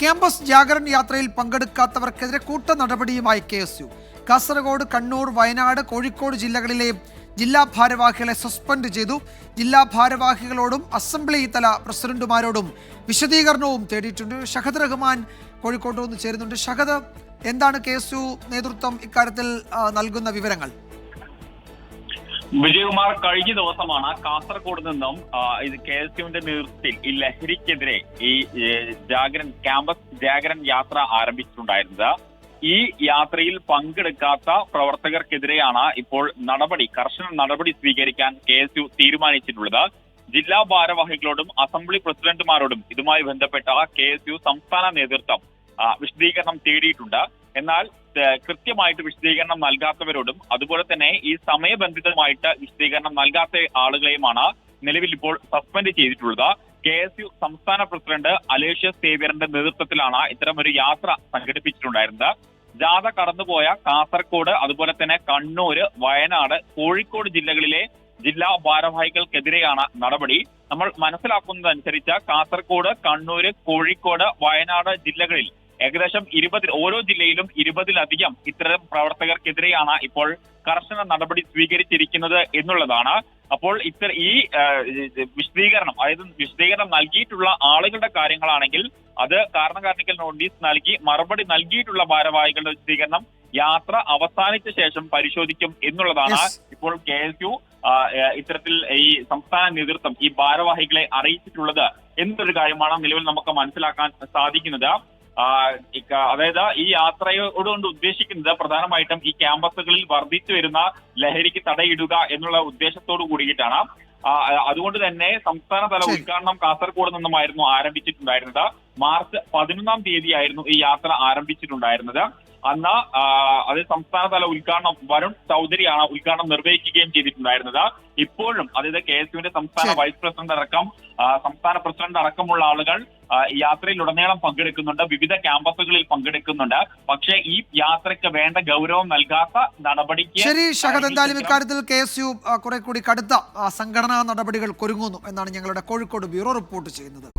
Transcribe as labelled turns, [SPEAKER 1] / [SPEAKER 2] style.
[SPEAKER 1] Campus Jagaran യാത്രയിൽ പങ്കെടുക്കാത്തവർക്കെതിരെ കൂട്ട നടപടിയുമായി KSU. കാസർഗോഡ്, കണ്ണൂർ, വയനാട്, കോഴിക്കോട് ജില്ലകളിലെ ജില്ലാ ഭാരവാഹികളെ സസ്പെൻഡ് ചെയ്തു. ജില്ലാ ഭാരവാഹികളോടും അസംബ്ലി തല പ്രസിഡന്റുമാരോടും വിശദീകരണവും തേടിയിട്ടുണ്ട്. ഷഹദ് റഹ്മാൻ കോഴിക്കോട്ട് നിന്ന് ചേരുന്നുണ്ട്. ഷഹദ്, എന്താണ് KSU നേതൃത്വം ഇക്കാര്യത്തിൽ നൽകുന്ന വിവരങ്ങൾ?
[SPEAKER 2] വിജയകുമാർ, കഴിഞ്ഞ ദിവസമാണ് കാസർഗോഡ് നിന്നും ഇത് KSUവിന്റെ നേതൃത്വത്തിൽ ഈ ലഹരിക്കെതിരെ ഈ ക്യാമ്പസ് ജാഗരൺ യാത്ര ആരംഭിച്ചിട്ടുണ്ടായിരുന്നത്. ഈ യാത്രയിൽ പങ്കെടുക്കാത്ത പ്രവർത്തകർക്കെതിരെയാണ് ഇപ്പോൾ കർശന നടപടി സ്വീകരിക്കാൻ KSU തീരുമാനിച്ചിട്ടുള്ളത്. ജില്ലാ ഭാരവാഹികളോടും അസംബ്ലി പ്രസിഡന്റുമാരോടും ഇതുമായി ബന്ധപ്പെട്ട KSU സംസ്ഥാന നേതൃത്വം വിശദീകരണം തേടിയിട്ടുണ്ട്. എന്നാൽ കൃത്യമായിട്ട് വിശദീകരണം നൽകാത്തവരോടും അതുപോലെ തന്നെ ഈ സമയബന്ധിതമായിട്ട് വിശദീകരണം നൽകാത്ത ആളുകളെയുമാണ് നിലവിൽ ഇപ്പോൾ സസ്പെൻഡ് ചെയ്തിട്ടുള്ളത്. KSU സംസ്ഥാന പ്രസിഡന്റ് അലേഷ്യസ് സേവ്യറിന്റെ നേതൃത്വത്തിലാണ് ഇത്തരമൊരു യാത്ര സംഘടിപ്പിച്ചിട്ടുണ്ടായിരുന്നത്. ജാഥ കടന്നുപോയ കാസർഗോഡ്, അതുപോലെ തന്നെ കണ്ണൂര്, വയനാട്, കോഴിക്കോട് ജില്ലകളിലെ ജില്ലാ ഭാരവാഹികൾക്കെതിരെയാണ് നടപടി. നമ്മൾ മനസ്സിലാക്കുന്നതനുസരിച്ച് കാസർഗോഡ്, കണ്ണൂര്, കോഴിക്കോട്, വയനാട് ജില്ലകളിൽ ഏകദേശം 20 ഓരോ ജില്ലയിലും 20-ലധികം ഇത്തരം പ്രവർത്തകർക്കെതിരെയാണ് ഇപ്പോൾ കർശന നടപടി സ്വീകരിച്ചിരിക്കുന്നത് എന്നുള്ളതാണ്. അപ്പോൾ ഈ വിശദീകരണം, അതായത് വിശദീകരണം നൽകിയിട്ടുള്ള ആളുകളുടെ കാര്യങ്ങളാണെങ്കിൽ അത് കാരണക്കാരനിക്കൽ നോട്ടീസ് നൽകി മറുപടി നൽകിയിട്ടുള്ള ഭാരവാഹികളുടെ വിശദീകരണം യാത്ര അവസാനിച്ച ശേഷം പരിശോധിക്കും എന്നുള്ളതാണ് ഇപ്പോൾ KSU ഇത്തരത്തിൽ ഈ സംസ്ഥാന നേതൃത്വം ഈ ഭാരവാഹികളെ അറിയിച്ചിട്ടുള്ളത് എന്നൊരു കാര്യമാണ് നിലവിൽ നമുക്ക് മനസ്സിലാക്കാൻ സാധിക്കുന്നത്. അതായത് ഈ യാത്രയോടുകൊണ്ട് ഉദ്ദേശിക്കുന്നത് പ്രധാനമായിട്ടും ഈ ക്യാമ്പസുകളിൽ വർദ്ധിച്ചു വരുന്ന ലഹരിക്ക് തടയിടുക എന്നുള്ള ഉദ്ദേശത്തോടു കൂടിയിട്ടാണ്. അതുകൊണ്ട് തന്നെ സംസ്ഥാനതല ഉദ്ഘാടനം കാസർഗോഡ് നിന്നുമായിരുന്നു ആരംഭിച്ചിട്ടുണ്ടായിരുന്നത്. മാർച്ച് 11-ാം തീയതിയായിരുന്നു ഈ യാത്ര ആരംഭിച്ചിട്ടുണ്ടായിരുന്നത്. അന്ന് അത് സംസ്ഥാനതല ഉദ്ഘാടനം വരുൺ ചൗധരിയാണ് ഉദ്ഘാടനം നിർവഹിക്കുകയും ചെയ്തിട്ടുണ്ടായിരുന്നത്. ഇപ്പോഴും അതായത് KSUവിന്റെ സംസ്ഥാന വൈസ് പ്രസിഡന്റ് അടക്കം സംസ്ഥാന പ്രസിഡന്റ് അടക്കമുള്ള ആളുകൾ യാത്രയിലുടനീളം പങ്കെടുക്കുന്നുണ്ട്, വിവിധ ക്യാമ്പസുകളിൽ പങ്കെടുക്കുന്നുണ്ട്. പക്ഷേ ഈ യാത്രയ്ക്ക് വേണ്ട ഗൗരവം നൽകാത്ത നടപടിക്ക്
[SPEAKER 1] ശരി ഷഹദ്, എന്തായാലും ഇക്കാര്യത്തിൽ KSU കുറെ കൂടി കടുത്ത സംഘടനാ നടപടികൾ ഒരുങ്ങുന്നു എന്നാണ് ഞങ്ങളുടെ കോഴിക്കോട് ബ്യൂറോ റിപ്പോർട്ട് ചെയ്യുന്നത്.